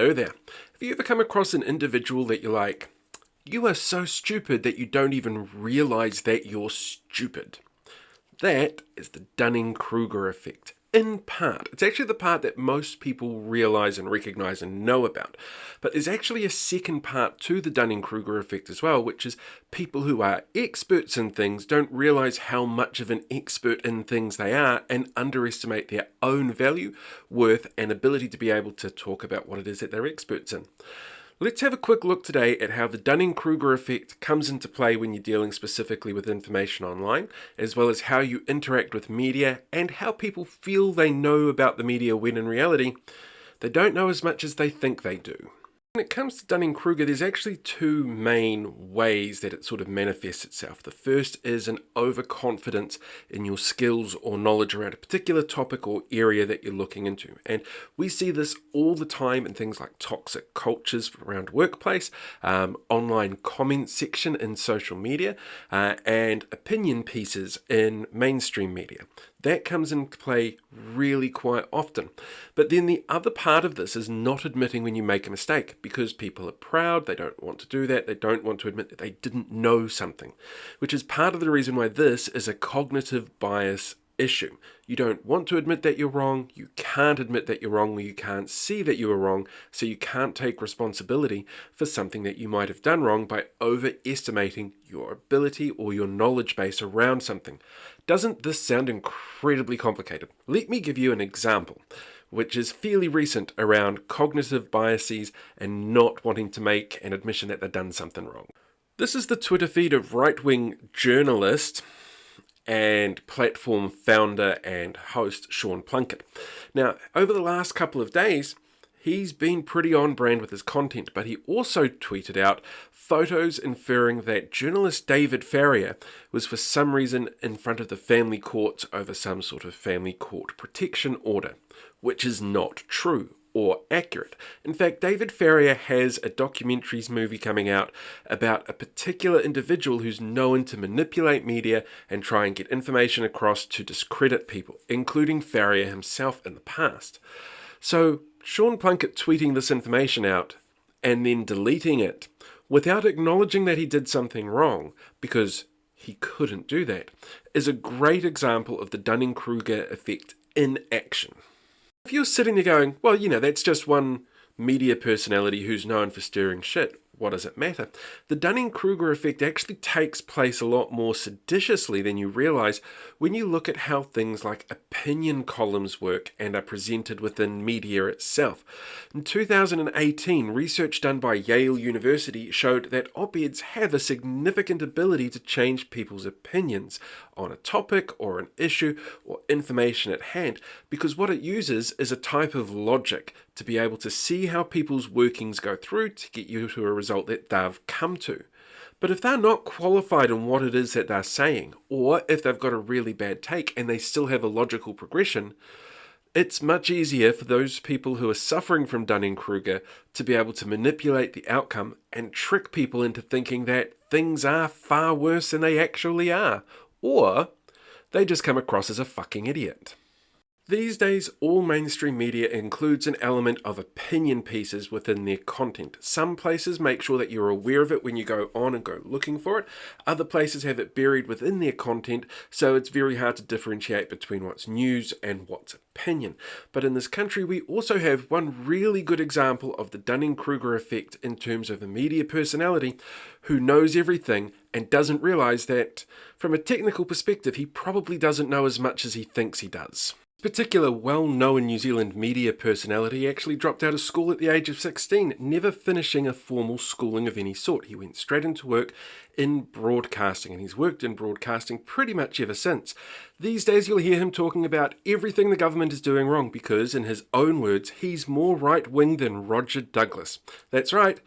Hello there. Have you ever come across an individual that you're like, you are so stupid that you don't even realize that you're stupid? That is the Dunning-Kruger effect. In part, it's actually the part that most people realize and recognize and know about. But there's actually a second part to the Dunning-Kruger effect as well, which is people who are experts in things don't realize how much of an expert in things they are and underestimate their own value, worth, and ability to be able to talk about what it is that they're experts in. Let's have a quick look today at how the Dunning-Kruger effect comes into play when you're dealing specifically with information online, as well as how you interact with media and how people feel they know about the media when in reality, they don't know as much as they think they do. When it comes to Dunning-Kruger, there's actually two main ways that it sort of manifests itself. The first is an overconfidence in your skills or knowledge around a particular topic or area that you're looking into. And we see this all the time in things like toxic cultures around workplace, online comment section in social media, and opinion pieces in mainstream media. That comes into play really quite often. But then the other part of this is not admitting when you make a mistake, because people are proud, they don't want to do that, they don't want to admit that they didn't know something, which is part of the reason why this is a cognitive bias issue. You don't want to admit that you're wrong, you can't admit that you're wrong, or you can't see that you were wrong, so you can't take responsibility for something that you might have done wrong by overestimating your ability or your knowledge base around something. Doesn't this sound incredibly complicated? Let me give you an example, which is fairly recent around cognitive biases and not wanting to make an admission that they've done something wrong. This is the Twitter feed of right-wing journalist and platform founder and host Sean Plunket. Now, over the last couple of days, he's been pretty on brand with his content, but he also tweeted out photos inferring that journalist David Farrier was for some reason in front of the family courts over some sort of family court protection order, which is not true or accurate. In fact, David Farrier has a documentaries movie coming out about a particular individual who's known to manipulate media and try and get information across to discredit people, including Farrier himself in the past. So Sean Plunket tweeting this information out and then deleting it without acknowledging that he did something wrong, because he couldn't do that, is a great example of the Dunning-Kruger effect in action. If you're sitting there going, well, that's just one media personality who's known for stirring shit, what does it matter? The Dunning-Kruger effect actually takes place a lot more seditiously than you realize when you look at how things like opinion columns work and are presented within media itself. In 2018, research done by Yale University showed that op-eds have a significant ability to change people's opinions on a topic or an issue or information at hand, because what it uses is a type of logic to be able to see how people's workings go through to get you to a result that they've come to. But if they're not qualified in what it is that they're saying, or if they've got a really bad take and they still have a logical progression, it's much easier for those people who are suffering from Dunning-Kruger to be able to manipulate the outcome and trick people into thinking that things are far worse than they actually are, or they just come across as a fucking idiot. These days, all mainstream media includes an element of opinion pieces within their content. Some places make sure that you're aware of it when you go on and go looking for it. Other places have it buried within their content, so it's very hard to differentiate between what's news and what's opinion. But in this country, we also have one really good example of the Dunning-Kruger effect in terms of a media personality who knows everything and doesn't realize that, from a technical perspective, he probably doesn't know as much as he thinks he does. Particular well-known New Zealand media personality actually dropped out of school at the age of 16, never finishing a formal schooling of any sort. He went straight into work in broadcasting, and he's worked in broadcasting pretty much ever since. These days you'll hear him talking about everything the government is doing wrong because, in his own words, he's more right-wing than Roger Douglas. That's right.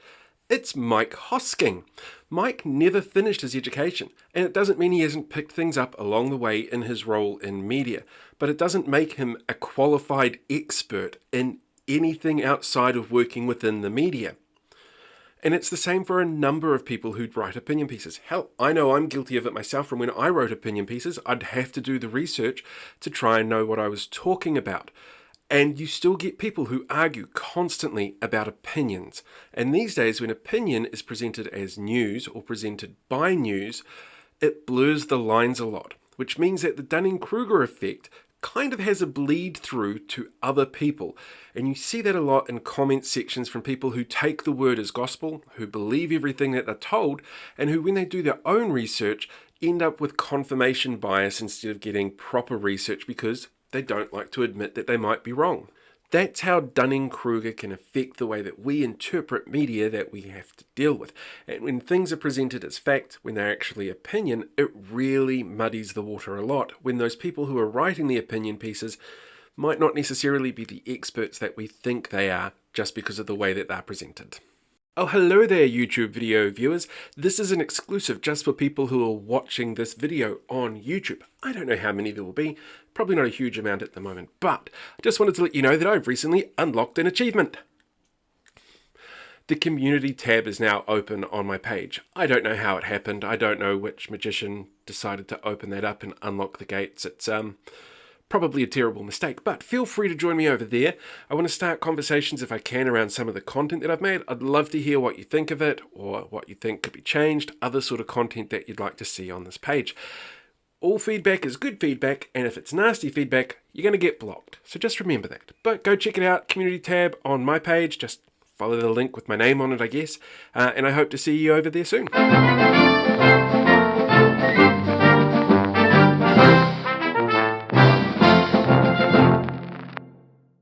It's Mike Hosking. Mike never finished his education, and it doesn't mean he hasn't picked things up along the way in his role in media, but it doesn't make him a qualified expert in anything outside of working within the media. And it's the same for a number of people who write opinion pieces. Hell, I know I'm guilty of it myself. From when I wrote opinion pieces, I'd have to do the research to try and know what I was talking about. And you still get people who argue constantly about opinions. And these days, when opinion is presented as news or presented by news, it blurs the lines a lot, which means that the Dunning-Kruger effect kind of has a bleed through to other people. And you see that a lot in comment sections from people who take the word as gospel, who believe everything that they're told, and who, when they do their own research, end up with confirmation bias instead of getting proper research because they don't like to admit that they might be wrong. That's how Dunning-Kruger can affect the way that we interpret media that we have to deal with. And when things are presented as fact, when they're actually opinion, it really muddies the water a lot when those people who are writing the opinion pieces might not necessarily be the experts that we think they are just because of the way that they're presented. Oh, hello there, YouTube video viewers. This is an exclusive just for people who are watching this video on YouTube. I don't know how many there will be, probably not a huge amount at the moment, but I just wanted to let you know that I've recently unlocked an achievement. The community tab is now open on my page. I don't know how it happened. I don't know which magician decided to open that up and unlock the gates. It's probably a terrible mistake, but feel free to join me over there. I want to start conversations if I can around some of the content that I've made. I'd love to hear what you think of it or what you think could be changed, other sort of content that you'd like to see on this page. All feedback is good feedback, and if it's nasty feedback, you're going to get blocked. So just remember that. But go check it out, community tab on my page. Just follow the link with my name on it, I guess. And I hope to see you over there soon.